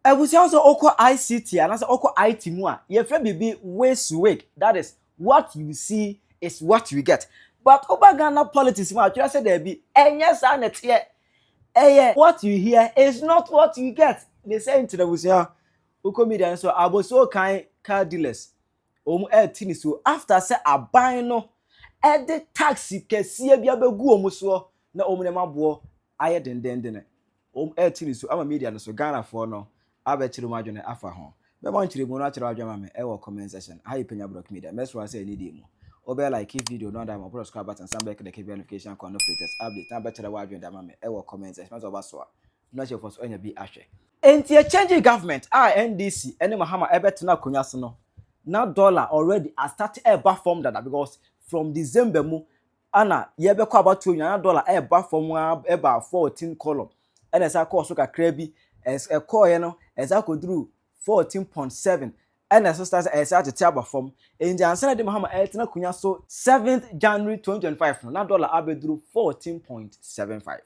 ebusi also oko ICT and also oko IT mu a ye frɛ bibi wig, that is what you see is what you get. But over Ghana politics mu a twa say there be enye sa na tie what you hear is not what you get. They say into the busia oko media so Abossey Kai car dealers tini so after say aban no the taxi kɛseɛ bi abɛgu omu so na omu nema boɔ ayɛ dendenden tini so ama media no so Ghana for no abɛkyerɛ mu adwene afa ho bɛma nkyerɛ mu no akyerɛ adwene ma me ɛwɔ comment section ha yi Penyah block media mesro say ni di mu obey like video no da ma subscribe button some back the notification con no latest update na bɛkyerɛ wa adwene da ma me ɛwɔ comment section so ba so a na kyerɛ for so anya bi ahwɛ enti a changing government NDC ene Mahama ɛbɛtena akonya so no now dollar already has started a form that because from December mu ana yebekọ about 2 na dollar form about 14 column and esa course so kakra bi e call ye no esa ko through 14.7 and esa start esa tete aba form and answer de Mahama etna kunya so 7th January 2025 na dollar abedru 14.75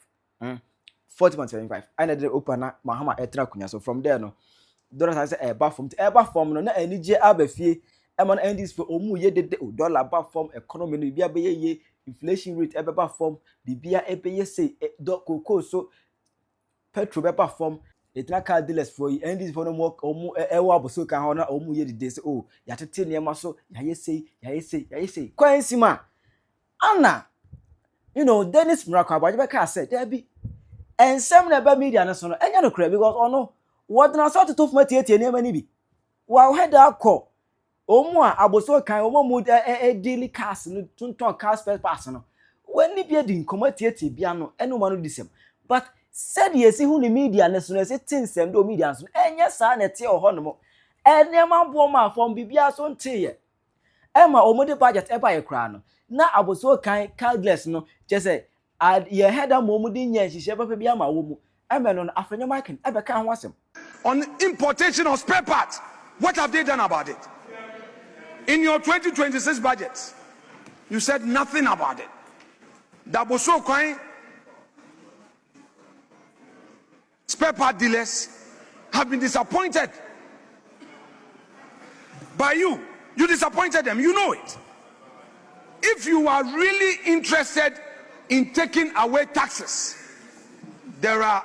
40.75 and the open na Mahama etna kunya so from there no dollar say eba form no na anije abafie eman endis for omu ye de dollar ba form economy no bia be ye inflation rate eba form bibia ebeye say cocoa so petrol beba form etna car dealers for endis for no more omu ewa Abossey Kai ho na omu ye de say oh ya tete niam so ya ye say kwansima ana you know Dennis Miracle abaje be ka say there be ensem na ba media no so no enya no kra because ono what na so to fuma tie niam ani bi wa head akọ omu a Abossey Kai omu mu daily cars no tunton cars first pass no when ni bia di nkomo tie bia no eno ma no disem but said yesi hu ni media ne so no se tinsem do media so enye sa na tie ho no mo enema bo ma form bibia so ntie ema omu de budget eba ye kra no na Abossey Kai cardless no je say ye head am omu di nya hihye papa bia ma wo mu ema no afenye market ebe ka ho asem on importation of spare parts. What have they done about it? In your 2026 budget, you said nothing about it. The Abossey Kai spare part dealers have been disappointed by you. You disappointed them. You know it. If you are really interested in taking away taxes, there are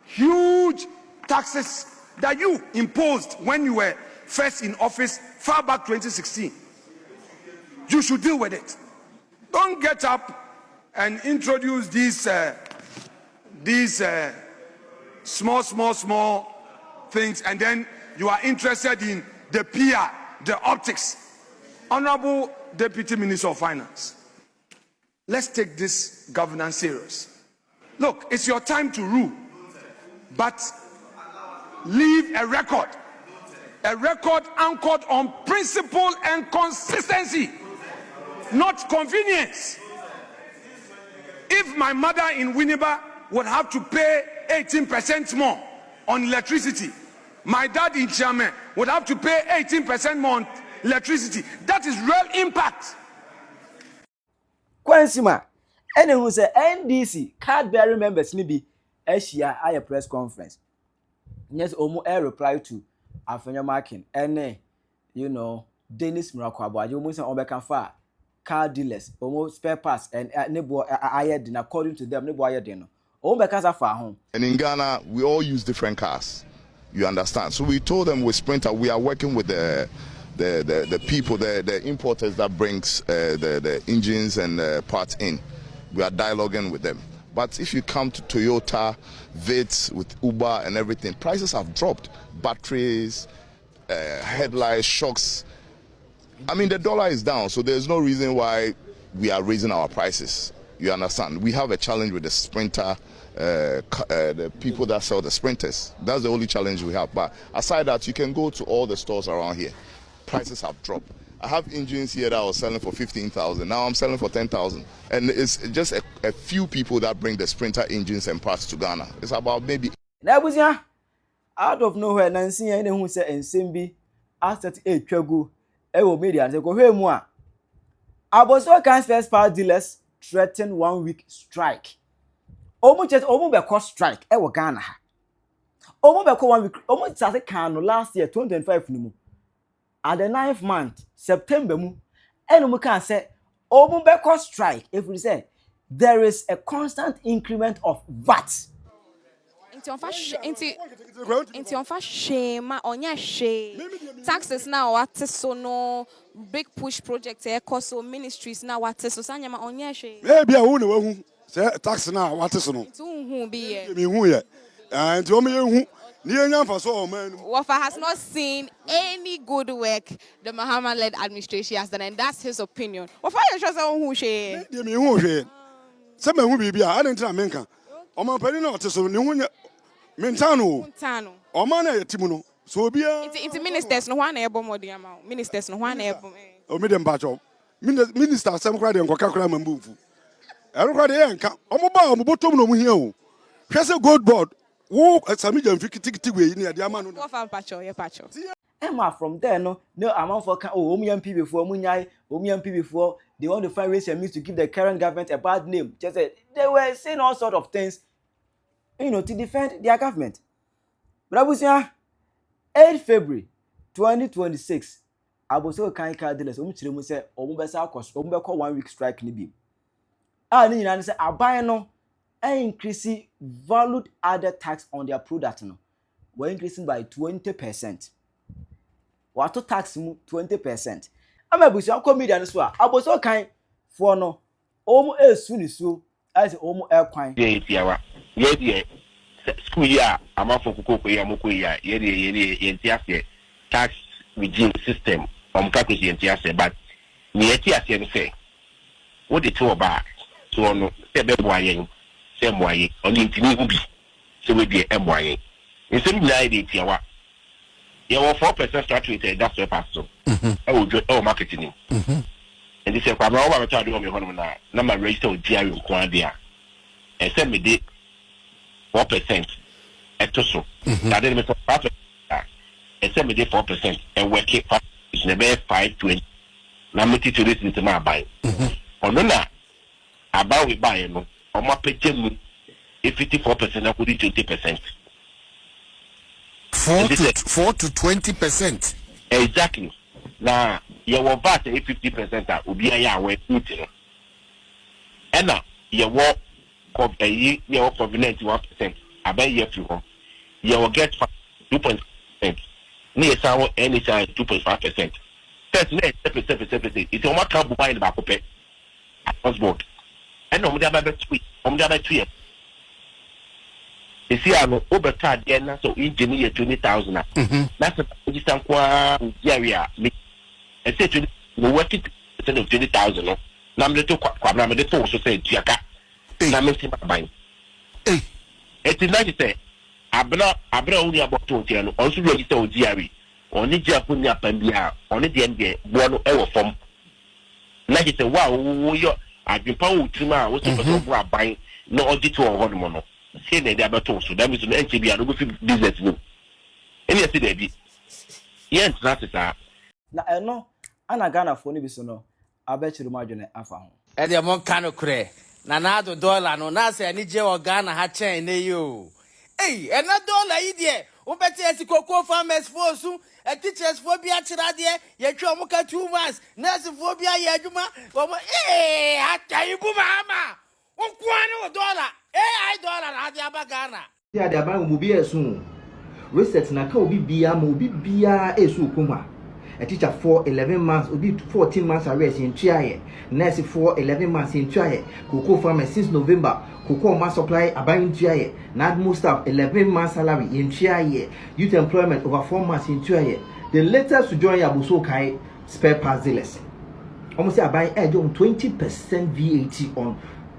huge taxes that you imposed when you were first in office far back 2016. You should deal with it. Don't get up and introduce these small things and then you are interested in the PR, the optics. Honorable Deputy Minister of Finance, let's take this governance serious. Look, it's your time to rule, but leave a record anchored on principle and consistency, not convenience. If my mother in Winneba would have to pay 18% more on electricity, my dad in Chairman would have to pay 18% more on electricity. That is real impact. Kwansima ene hu say NDC card bearing members ni bi ehia aye press conference. Yes, omu reply to Afenya Markin ene you know Dennis Miracle abaje omu say obeka fa car dealers omu spare parts and nebo ayedin according to them nebo ayedin no omu beka sa fa ho. And in Ghana we all use different cars, you understand, so we told them with Sprinter we are working with the people, the importers that brings the engines and parts in. We are dialoguing with them. But if you come to Toyota, VAT, with Uber and everything, prices have dropped. Batteries, headlights, shocks. I mean, the dollar is down, so there's no reason why we are raising our prices. You understand? We have a challenge with the Sprinter, the people that sell the Sprinters. That's the only challenge we have. But aside that, you can go to all the stores around here. Prices have dropped. I have engines here that I was selling for 15,000. Now I'm selling for 10,000. And it's just a few people that bring the Sprinter engines and parts to Ghana. It's about maybe. Out of nowhere, Nancy, and who said, and Simbi, after a trago, ewo media, and they go, hey, moi. Abossey Kai's first part dealers threaten 1 week strike. Almost just almost a cost strike, ewo Ghana. Omo be ko 1 week. Omo start kan no last year 2025 ni mu. At the 9th month, September mu, and omo can say omo be ko strike if we say there is a constant increment of VAT. Into on shame onya she taxes now what so no big push project e cost so ministries now what so sanya ma onya she maybe a won we hu say tax now what so no to hu be me hu ye and o me hu ni enya fa so o man Wafa has not seen any good work the Mahama led administration has done, and that's his opinion. Wafa you sure say hu she me hu hwe say me hu bibia I don't tell menka o man pani na o so ni hu Mentano. Oma na yetimu no. So bia It's ministers no one ebo modi ama. Ministers no one ebo. O me dem bacho. Minister asem kra de nkoka kra mambufu. Ero kra de enka. Omo ba omo botom no mu hia o. Hwese gold board. Wo asami jam fikiti we ni ade ama no. Wo fa pacho ye pacho. Emma from there no amount for omo MP before munyai omo MP before they want to find ways and means to give the current government a bad name. Just say they were saying all sort of things, to defend their government. But Abusia, 8 February 2026, Abossey Kai dealers, chile say, Omubesa cost, Omubeko 1 week strike ni bi. Ni nyina say, aban no, increasing valued added tax on their product no. We're increasing by 20%. Wato tax mu 20%. Abusia comedian so a, Abossey Kai for no, omo esu ni so, as omo kwan. Yeah. School year, I'm for Kuko, Yamukuya, Yentiase, tax regime system, Kakus Yentiase, but Yentiase say, what the two about? So on Sebeboying, same way, only Tinibi, so we be MYA. In some idea, Tiawa, you were 4% start with that's your pastor. I will do all marketing. And this is what I'm trying to do on your home now. Number register with Jerry Quadia. And send me the 4% at Tosso. I didn't make 5%. And send me the 4% and work it is never 520. Now, I'm to listen to my buying. Or no, I buy with buying, or my paycheck, if 54%, I would do 20%. 4 to 20%. Exactly. Now, you will VAT 50% will be a year where eating. And now, you will your covenant 1%. I bet you you will get 2.5%. Near sour any size 2.5%. First, it's on my camp buying the back of it. I was bored. And on the other tweet, you see, I'm overcard again, so engineer 20,000. That's a distant area. I said to the working instead of 20,000. Number two, I'm the two, so say, Jaka. Na me see my buying. It's nice say. Abra only about 20 no. Also register o GRE. Oni Japan ya pambia. Oni the end bono ewo form. Na say wow yo adwempa wo trima wo so person bro buying no audit to on no. Say na dey about so that means no NTB no go fit business no. Any say dey bi. Yes that is that. Na eno ana Ghana fo ni bi so no. Abechiru madwene afa ho. E dey mon kanu kure. Na do dollar no na say ani je Ghana ha chen na yo. Hey, and na dollar yi de. O beti esikoko farmers force, teachers for bia chira de, ye twa mo ka 2 months. Nurse for bia ye adwuma. Omo atayibu mama. O kwa no dollar. I dollar na de aba Ghana. Ya de aba mo bi esun. Reset na ka obi bia mo obi bia esu kuma. A teacher for 11 months, will be 14 months arrest in Triaye. Nurse for 11 months in Triaye. Cocoa farmer since November. Cocoa mass supply abandoned Triaye. NADMO staff 11 months salary in Triaye. Youth employment over 4 months in Triaye. The latest to join Abossey Kai spare parts dealers. Almost say buying edge on 20% VAT on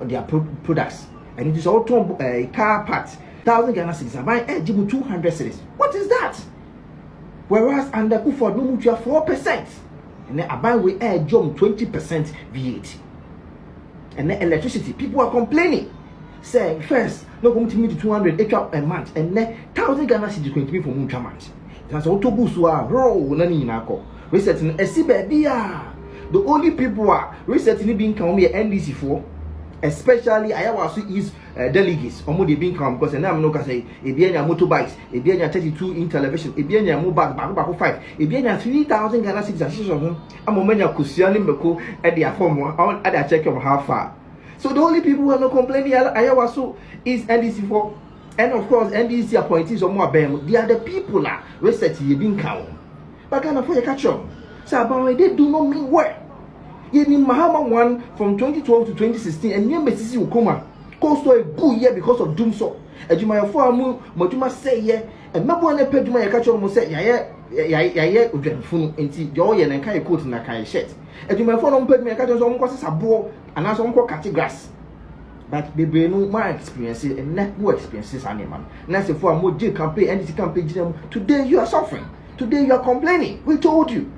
their products. And it is also car parts. 1,000 Ghana cedis. I buy edge 200 cedis. What is that? Whereas under Kuford no mutua 4%. And then I buy we air jump 20% VAT. And then electricity, people are complaining. Say first, no come to me to 200 a month, and then 1,000 Ghana cedis going to be for mutua month. That's autobus wa roll nani nako. Resetting a sibebia. The only people are resetting being come here NDC for especially ayawasu is delegates omo dey bin come because now no ka say ebianya motorbikes ebianya 32 in television ebianya mobile back 5 ebianya 3,000 Ghana cedis ashiso ho amomanya kusia ni meko e dey form e dey check how far. So the only people who are not complaining ayawasu is NDC4, and of course NDC appointees or more bem. They are the people that research ye bin come. But Ghana for you catch up. So about they do not mean well. You mean Mahama won from 2012 to 2016 and near Messi Ukoma. Cost to a good year because of doom so. And you might for mu Motuma say yeah, and Mabuana Peduma catch up must say yeah, Udrenfun and Joy and Kai coat in a Kai shirt. And you might for on Pedma catch us on causes a ball and as on cutting grass. But baby no my experiences and not more experiences animal. Now say for a more campaign and this campaign today you are suffering. Today you are complaining. We told you.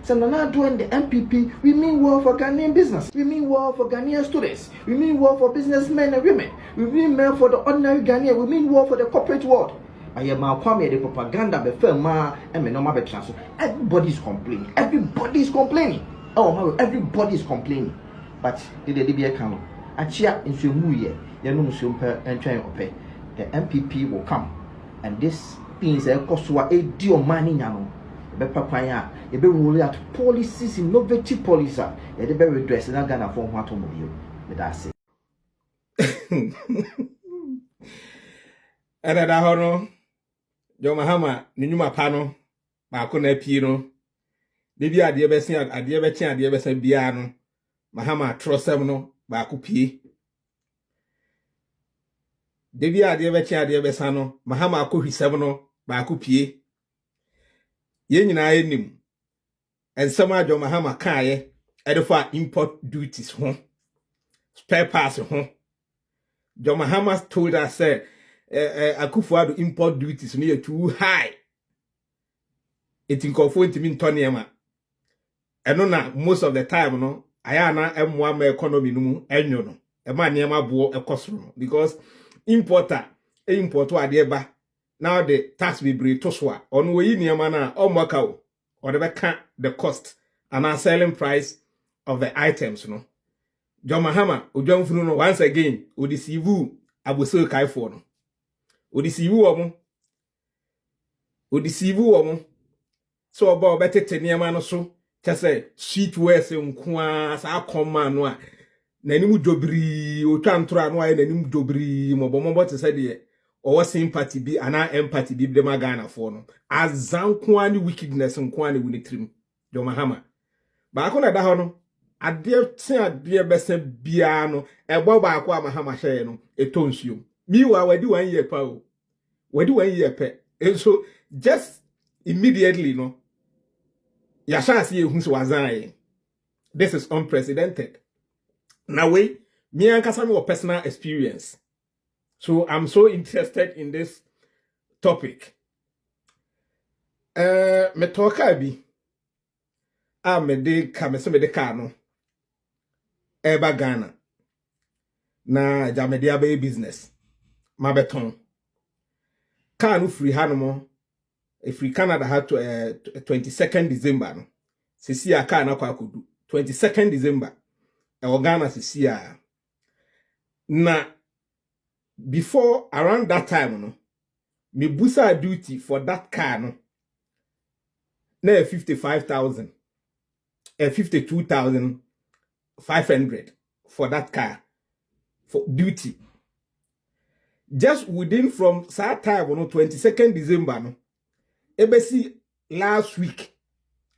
So now doing the MPP, we mean well for Ghanaian business. We mean well for Ghanaian students. We mean well for businessmen and women. We mean well for the ordinary Ghanaian. We mean well for the corporate world. I am the propaganda before ma and me normal betranso. Everybody is complaining. Everybody is complaining. Oh my, everybody is complaining. But the be come. Achia in Sumuye, Yanum Sumper and trying to pay. The MPP will come. And this things a cost to a deal money now. Papa, you be roll out policies, innovative policies. You be redress and Ghana for what to move you. But that's it. And that hono, John Mahama, Ninuma Pano, Marcone Pino, Divia Diabesia, Adiabetia, Diabesa Biano, Mahama Trosemno, Bakupi. Divia Diabetia, Diabesano, Mahama Kuhi Sevono, Bakupi. Yen nyina enim ensema John Mahama Kai edefa import duties ho spare parts ho. John Mahama told us say Akufo-Addo import duties no too high. It inkofo ntimi ntoniema eno na most of the time no aya na emwa ma economy no mu enyo no e ma niema bo ekosoro no because importer importo ade ba. Now the tax be bring to swa on we niema na omwaka or the can the cost and our selling price of the items no. John Mahama Ojamfunu no once again o deceive Abossey Kai for no. O deceive omo so oba obetete niema no so te say sweet words nko sa akoma no a nanim dobri o twantro no aye nanim dobri mobomobo te say de or sympathy be and empathy be them Ghana for no azankwani wickedness nkwani winitrim John Mahama ba akona da ho no ade bese bia no ebo ba akwa Mahama hye no etonsuo miwa wadi 1 year pa o wadi 1 year pe and so just immediately no ya chance ye hu so wazan. This is unprecedented. Now we me ankasa me personal experience. So I'm so interested in this topic. Me talka bi me de ka me se me de ka no eba Ghana na jame de abe business ma beton ka no free hanomo e free Canada ha to 22nd December no sisi a ka na kwa akodu 22nd December e Ghana sisi a na before around that time no me busa duty for that car no na 55,000 52,500 for that car for duty just within from that time no 22nd December no ebesi last week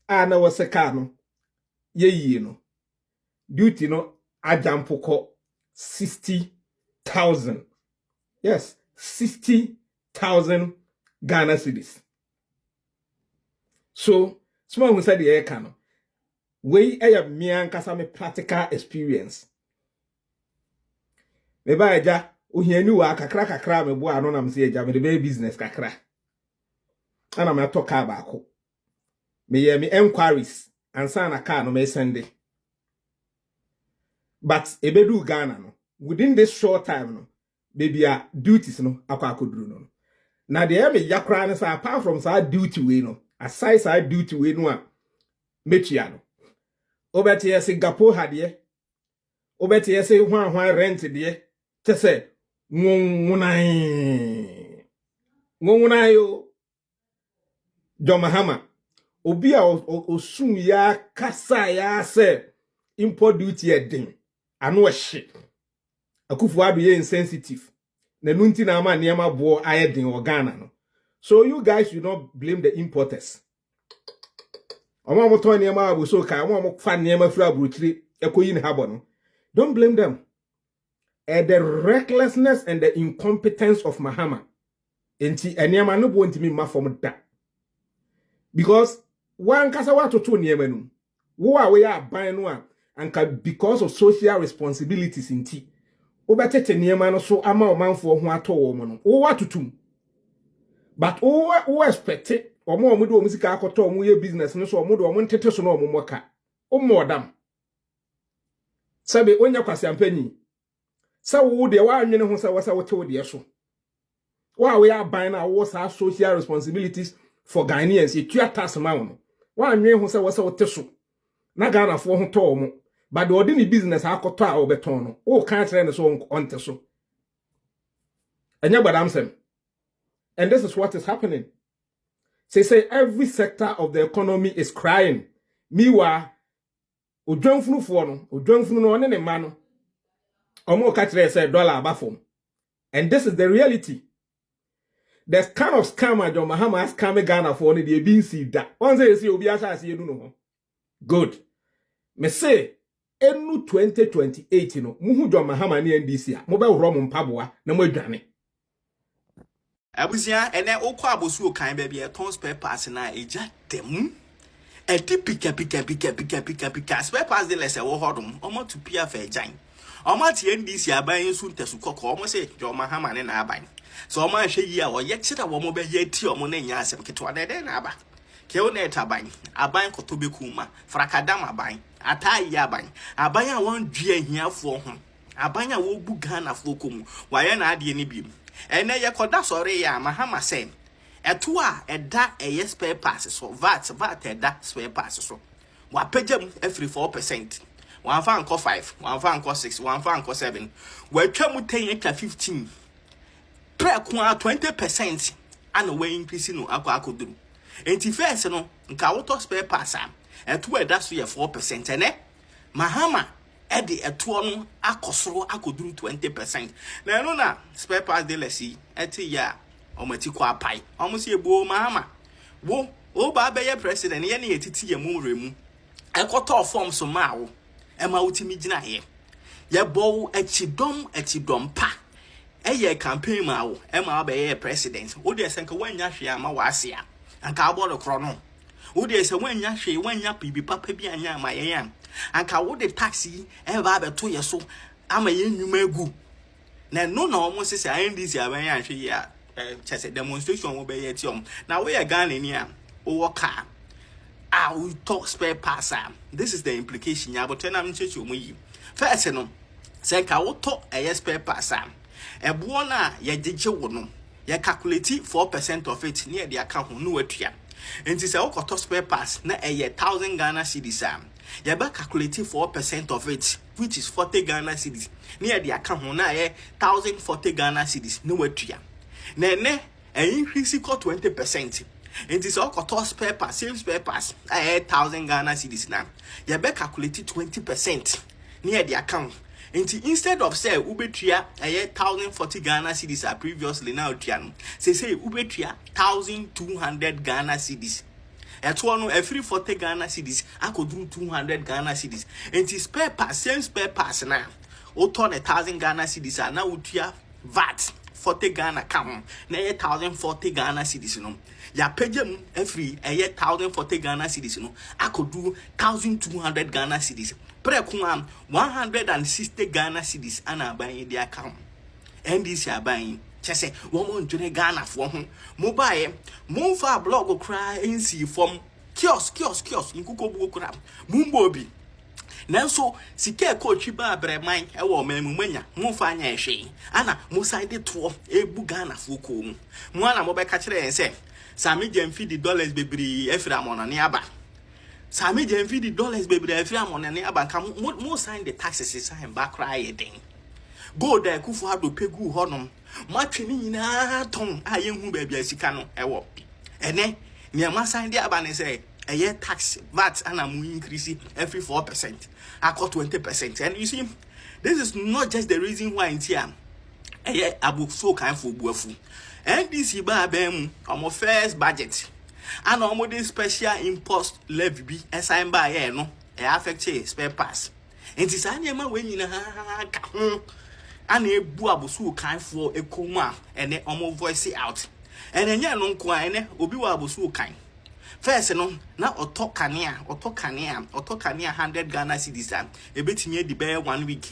na was a car no ye no duty no ajampoko 60,000. Yes, 60,000 Ghana cedis. So, small who said the air cano. We have me and Kasame practical experience. Me ba eja, uhienu wa kakra me bo ano na mse eja me the business kakra. Ana me talk about me ye me enquiries ansa na car no me sende. But ebedu Ghana no within this short time no baby duties no akwa akoduru no na de me yakra ne say apart from say duty we no aside say duty we no a metua no obeti Singapore hade obeti yese hwan rent de te se ngongunai yo John Mahama obi a osun ya kasa ya se import duty edin ano ehye Akufo-Addo ye insensitive na nunti na ama niema bo ayedin o Ghana no. So you guys should not blame the importers. Omo mo to niema Abossey Kai, omo mo fa niema firi aburuchiri ekoyi ne habo no. Don't blame them. The recklessness and the incompetence of Mahama. Enti eniema no bo ntimi ma form da. Because one kasa wa to niema no. Wo a we ya ban no a anka because of social responsibilities inti. Obetete niema no so ama omanfo ho ato wo mo no. Wo watutum. But o expect it. Omo do musika akoto omo ye business no so omo do omo ntete so no omo moka. Omo odam. Sabe onya kwase ampanyi. Sa wo de wa anwene ho sa wasa wote wo de so. Wa we aban na wo sa social responsibilities for Ghanaians. You tax ma wo. Wa anwene ho sa wasa wote so. Na Ghana fo ho to omo. But the ordinary business akoto a obeton no. O kan kire ne so onte so. Enya badam sem. And this is what is happening. Say every sector of the economy is crying. Miwa odwanfunu fo no, odwanfunu no ne ma no. Omo ka kire say dollar abafom. And this is the reality. The kind of scammer John Mahama has come Ghana for the BC that. One say see obi asa see no. Good. Me say enu 2028 no, muhu John Mahama ni NDC a. Mo be woro mo mpaboa na mo adwane. Abusia ene okwa Abossey Kai baby e ton spare parts na eja dem e di pika spare parts de lese wo hodum omo to pia fa ejan omo tie NDC aban su ntesu kokko omo se John Mahama ne na aban so omo ahwe yi a oye kira wo mo be ye ti omo na nya asem ketwa de na aba ke wo na etaban aban koto be kuma frakadam aban atai aban a won dua hiafo ho aban a wo bu Ghana fo komu waye na ade ni bi ene ye koda sori ya Mahama say eto a eda eye spare parts so VAT eda spare parts so wa pagam every 4% one fa anko 5 one fa anko 6 one fa anko 7 wa twam 10 ka 15 pre ko 20% ana we increase no akoduru enti first no nka woto spare parts a eto eda so ye 4% ene Mahama edi eto no akosoro akoduru 20%. Na no na spare parts de lesi eti ya omati kwa pai. Omo se ebo Mahama. Wo o ba be ye president ye na yetiti ye mu remu. Ekoto form so ma wo. E ma wutimi gina ye. Ye bo echidom pa. Eye campaign ma wo. E ma be ye president. O de senka wanya hwe ama wa ase a. Anka aboro kro no. O de se wanya hwe wanya bibi papa bi anya ma ye yan. Anka wo de taxi e ba be to ye so ama ye nwuma egu na no na omo se NDC aban ya hwe ya chese demonstration wo be ye ti om na we ye Ghana ni a wo car we talk spare parts. This is the implication ya but na mchechi omo yi first no se ka wo to e spare parts e bo na ye gege wo no ye calculate 4% of it near the account no watua enti se wo to spare parts na e 1000 Ghana cedis you better calculate 4% of it, which is 40 Ghana cedis. Near the account, na 1,040 Ghana cedis. No way to ya. Ne, increase 20%. It is all cost spare pass, same spare pass. 1,000 Ghana cedis now. You better calculate 20% near the account. Instead of say ubetria 1,040 Ghana cedis previously now triano. Say ubetria 1,200 Ghana cedis. Eto no every 40 Ghana cedis akodu 200 Ghana cedis. Enti spare pass same spare pass na o turn 1,000 Ghana cedis na utua VAT 40 Ghana kam na 1,040 Ghana cedis no. Ya pagem every 1,040 Ghana cedis no akodu 1,200 Ghana cedis. Pre ko 160 Ghana cedis ana ban dia kam. NDC aban chese woman june Ghana for ho mobile mo fa blog cry nsi from kiosk nkuko bu kura mumbo bi nanso sike coach ba breman e wo mamumanya mo fa anya ehwe ana mo side to ebu Ghana for ko mo ana mo be ka kire en se sami jam feed the dollars bebri efra mo no ne aba Sami Jenfi the dollars baby the free amount and abanka mo sign the taxes sign back cry thing. Go there kufu hado pegu honum. Matwe ni nyina ton ayenhu baby asika no ewo. Ene niama sign the abane say a year tax VAT and I'm increasing every 4%. I got 20%. And you see, this is not just the reason why in here. A year Abossey Kai for buafu. And this iba bem on first budget. And almost this special impost levy be assigned by no affect spare pass. And this animal when you know and a Abossey Kai for a coma and then almost voice it out. And then ya no kwa obi wa Abossey Kai. First no na otokania 100 Ghana cedis am ebetimi edi be 1 week.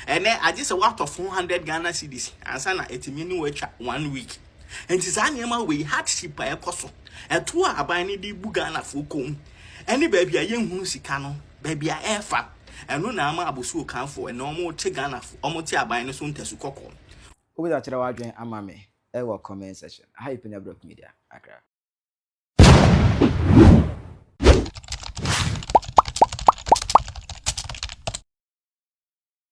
And then I just worth of 400 Ghana cedis ansa na etimi ni we 1 week. And this animal we hardship by ekoso. Eto aban ni di bu Ghana fo kom. Any baby a yenhunu sika no, baby a efa. Eno na ama Abossey Kai fo eno mo te Ghana fo, omo te aban no so ntesu kokko. Obi da kira wadwen ama me. Ewo comment section. Hi Penyah Media. Accra.